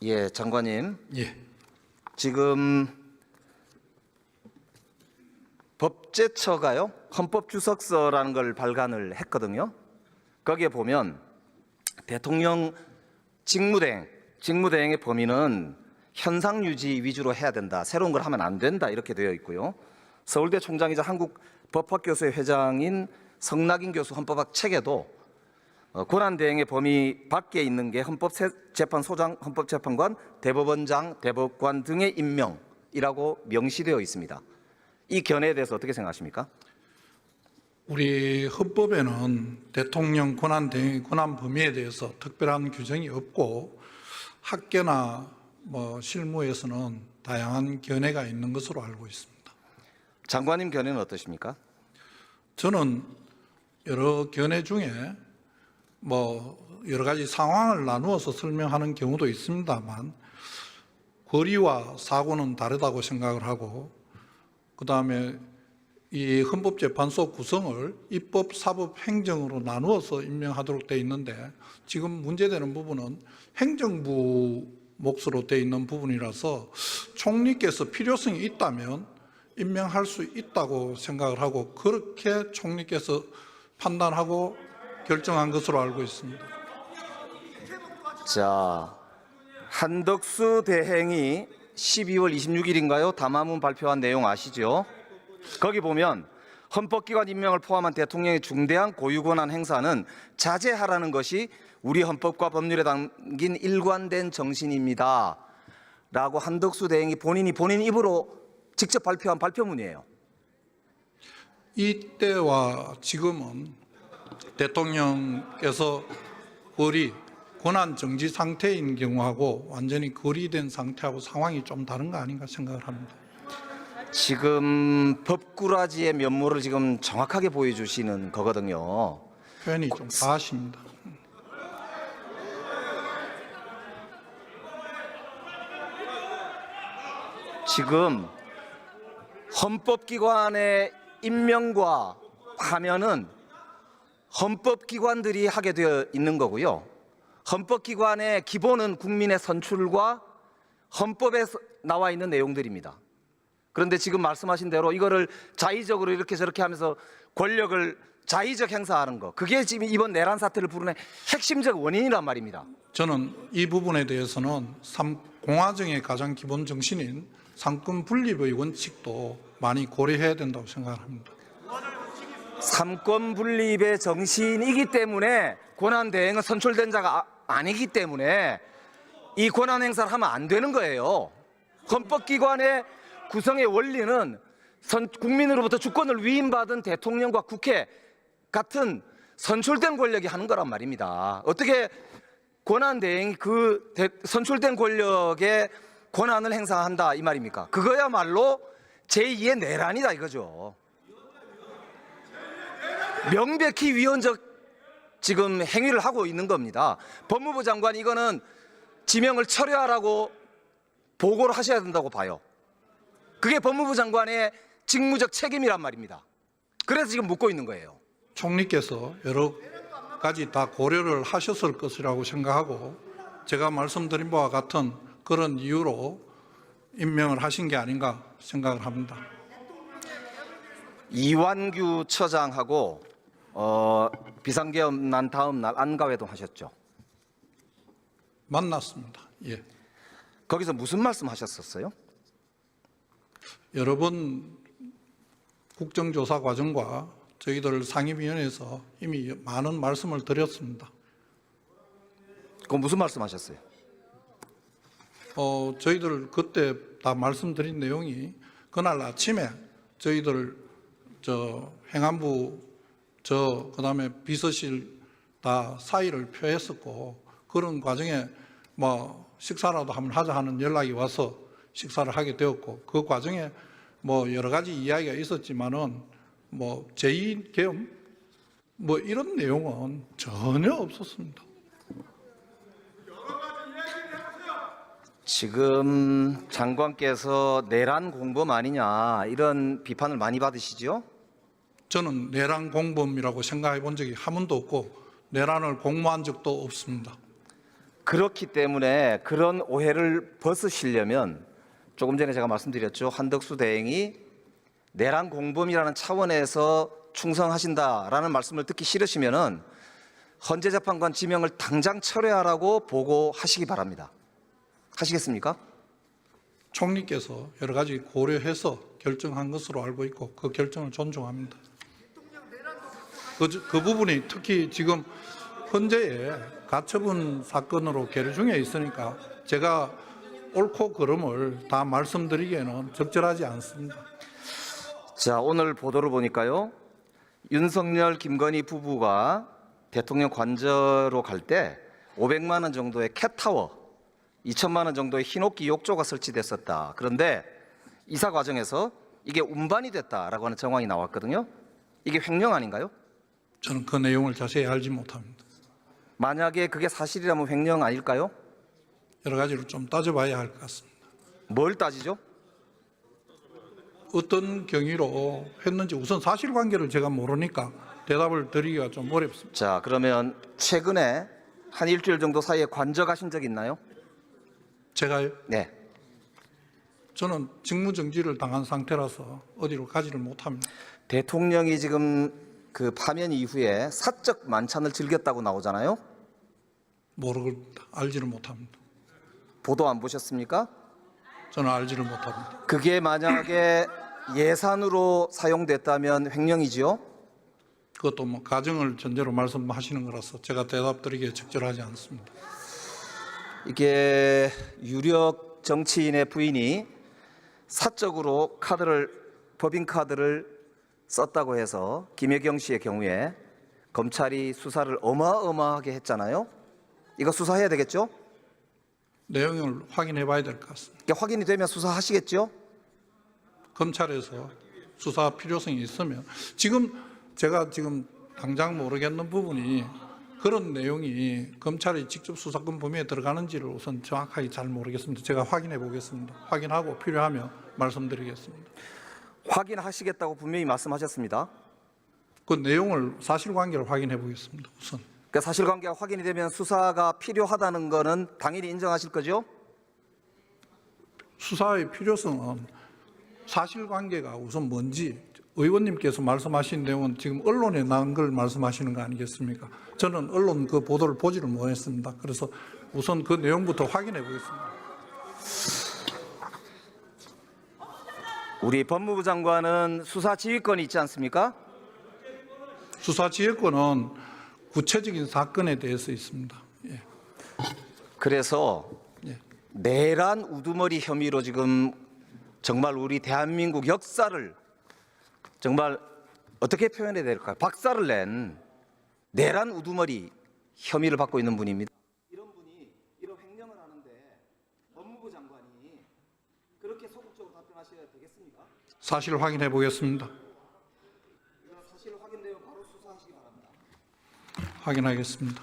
예, 장관님. 예. 지금 법제처가요, 헌법주석서라는 걸 발간을 했거든요. 거기에 보면 대통령 직무대행의 범위는 현상 유지 위주로 해야 된다, 새로운 걸 하면 안 된다, 이렇게 되어 있고요. 서울대 총장이자 한국법학교수회 회장인 성낙인 교수 헌법학 책에도 권한대행의 범위 밖에 있는 게 헌법재판소장, 헌법재판관, 대법원장, 대법관 등의 임명이라고 명시되어 있습니다. 이 견해에 대해서 어떻게 생각하십니까? 우리 헌법에는 대통령 권한대행의 권한 범위에 대해서 특별한 규정이 없고 학계나 실무에서는 다양한 견해가 있는 것으로 알고 있습니다. 장관님 견해는 어떠십니까? 저는 여러 견해 중에 여러 가지 상황을 나누어서 설명하는 경우도 있습니다만 권리와 사고는 다르다고 생각을 하고, 그다음에 이 헌법재판소 구성을 입법, 사법, 행정으로 나누어서 임명하도록 되어 있는데 지금 문제되는 부분은 행정부 몫으로 되어 있는 부분이라서 총리께서 필요성이 있다면 임명할 수 있다고 생각을 하고, 그렇게 총리께서 판단하고 결정한 것으로 알고 있습니다. 자, 한덕수 대행이 12월 26일인가요? 담화문 발표한 내용 아시죠? 거기 보면 헌법기관 임명을 포함한 대통령의 중대한 고유권한 행사는 자제하라는 것이 우리 헌법과 법률에 담긴 일관된 정신입니다 라고 한덕수 대행이 본인 입으로 직접 발표한 발표문이에요. 이때와 지금은 대통령께서 권한 정지 상태인 경우하고 완전히 거리된 상태하고 상황이 좀 다른 거 아닌가 생각을 합니다. 지금 법꾸라지의 면모를 지금 정확하게 보여주시는 거거든요. 표현이 좀 과하십니다. 지금 헌법기관의 임명과 하면은 헌법기관들이 하게 되어 있는 거고요. 헌법기관의 기본은 국민의 선출과 헌법에 나와 있는 내용들입니다. 그런데 지금 말씀하신 대로 이거를 자의적으로 이렇게 저렇게 하면서 권력을 자의적 행사하는 거, 그게 지금 이번 내란 사태를 부르는 핵심적 원인이란 말입니다. 저는 이 부분에 대해서는 공화정의 가장 기본 정신인 삼권 분립의 원칙도 많이 고려해야 된다고 생각을 합니다. 삼권 분립의 정신이기 때문에 권한 대행은 선출된 자가 아니기 때문에 이 권한 행사를 하면 안 되는 거예요. 헌법기관의 구성의 원리는 국민으로부터 주권을 위임받은 대통령과 국회 같은 선출된 권력이 하는 거란 말입니다. 어떻게 권한 대행이 그 선출된 권력의 권한을 행사한다 이 말입니까? 그거야말로 제2의 내란이다 이거죠. 명백히 위헌적 지금 행위를 하고 있는 겁니다. 법무부 장관이 이거는 지명을 철회하라고 보고를 하셔야 된다고 봐요. 그게 법무부 장관의 직무적 책임이란 말입니다. 그래서 지금 묻고 있는 거예요. 총리께서 여러 가지 다 고려를 하셨을 것이라고 생각하고 제가 말씀드린 바와 같은 그런 이유로 임명을 하신 게 아닌가 생각을 합니다. 이완규 처장하고 비상계엄 난 다음 날 안가회동 하셨죠? 만났습니다. 예. 거기서 무슨 말씀 하셨었어요? 여러 번 국정조사 과정과 저희들 상임위원회에서 이미 많은 말씀을 드렸습니다. 그건 무슨 말씀 하셨어요? 저희들 그때 다 말씀드린 내용이 그날 아침에 저희들 행안부 그다음에 비서실 다 사의를 표했었고, 그런 과정에 식사라도 한번 하자 하는 연락이 와서 식사를 하게 되었고, 그 과정에 여러 가지 이야기가 있었지만은 제2계엄 이런 내용은 전혀 없었습니다. 지금 장관께서 내란 공범 아니냐 이런 비판을 많이 받으시죠? 저는 내란 공범이라고 생각해 본 적이 한 번도 없고 내란을 공모한 적도 없습니다. 그렇기 때문에 그런 오해를 벗으시려면 조금 전에 제가 말씀드렸죠. 한덕수 대행이 내란 공범이라는 차원에서 충성하신다라는 말씀을 듣기 싫으시면은 헌재재판관 지명을 당장 철회하라고 보고하시기 바랍니다. 하시겠습니까? 총리께서 여러 가지 고려해서 결정한 것으로 알고 있고 그 결정을 존중합니다. 그 부분이 특히 지금 헌재에 가처분 사건으로 계류 중에 있으니까 제가 옳고 그름을 다 말씀드리기에는 적절하지 않습니다. 자, 오늘 보도를 보니까요. 윤석열, 김건희 부부가 대통령 관저로 갈 때 500만 원 정도의 캣타워, 2천만 원 정도의 흰옥기 욕조가 설치됐었다. 그런데 이사 과정에서 이게 운반이 됐다라고 하는 정황이 나왔거든요. 이게 횡령 아닌가요? 저는 그 내용을 자세히 알지 못합니다. 만약에 그게 사실이라면 횡령 아닐까요? 여러 가지로 좀 따져봐야 할 것 같습니다. 뭘 따지죠? 어떤 경위로 했는지 우선 사실관계를 제가 모르니까 대답을 드리기가 좀 어렵습니다. 자, 그러면 최근에 한 일주일 정도 사이에 관저 가신 적 있나요? 제가요? 네. 저는 직무정지를 당한 상태라서 어디로 가지를 못합니다. 대통령이 지금 그 파면 이후에 사적 만찬을 즐겼다고 나오잖아요. 모르겠다. 알지를 못합니다. 보도 안 보셨습니까? 저는 알지를 못합니다. 그게 만약에 예산으로 사용됐다면 횡령이지요? 그것도 뭐 가정을 전제로 말씀하시는 거라서 제가 대답드리기에 적절하지 않습니다. 이게 유력 정치인의 부인이 사적으로 법인카드를 썼다고 해서 김혜경 씨의 경우에 검찰이 수사를 어마어마하게 했잖아요. 이거 수사해야 되겠죠? 내용을 확인해 봐야 될 것 같습니다. 이게 확인이 되면 수사하시겠죠? 검찰에서 수사 필요성이 있으면 제가 지금 당장 모르겠는 부분이 그런 내용이 검찰이 직접 수사권 범위에 들어가는지를 우선 정확하게 잘 모르겠습니다. 제가 확인해 보겠습니다. 확인하고 필요하면 말씀드리겠습니다. 확인하시겠다고 분명히 말씀하셨습니다. 그 내용을 사실관계를 확인해 보겠습니다. 우선 그러니까 사실관계가 확인이 되면 수사가 필요하다는 거는 당연히 인정하실 거죠? 수사의 필요성은 사실관계가 우선 뭔지 의원님께서 말씀하신 내용은 지금 언론에 나온 걸 말씀하시는 거 아니겠습니까? 저는 언론 그 보도를 보지를 못했습니다. 그래서 우선 그 내용부터 확인해 보겠습니다. 우리 법무부 장관은 수사 지휘권이 있지 않습니까? 수사 지휘권은 구체적인 사건에 대해서 있습니다. 예. 그래서 예. 내란 우두머리 혐의로 지금 정말 우리 대한민국 역사를 정말 어떻게 표현해야 될까요? 박살을 낸 내란 우두머리 혐의를 받고 있는 분입니다. 이런 분이 이런 횡령을 하는데 법무부 장관이 그렇게 소극적으로 답변하셔야 되겠습니까? 사실 확인해 보겠습니다. 이거 사실 확인되면 바로 수사하시기 바랍니다. 확인하겠습니다.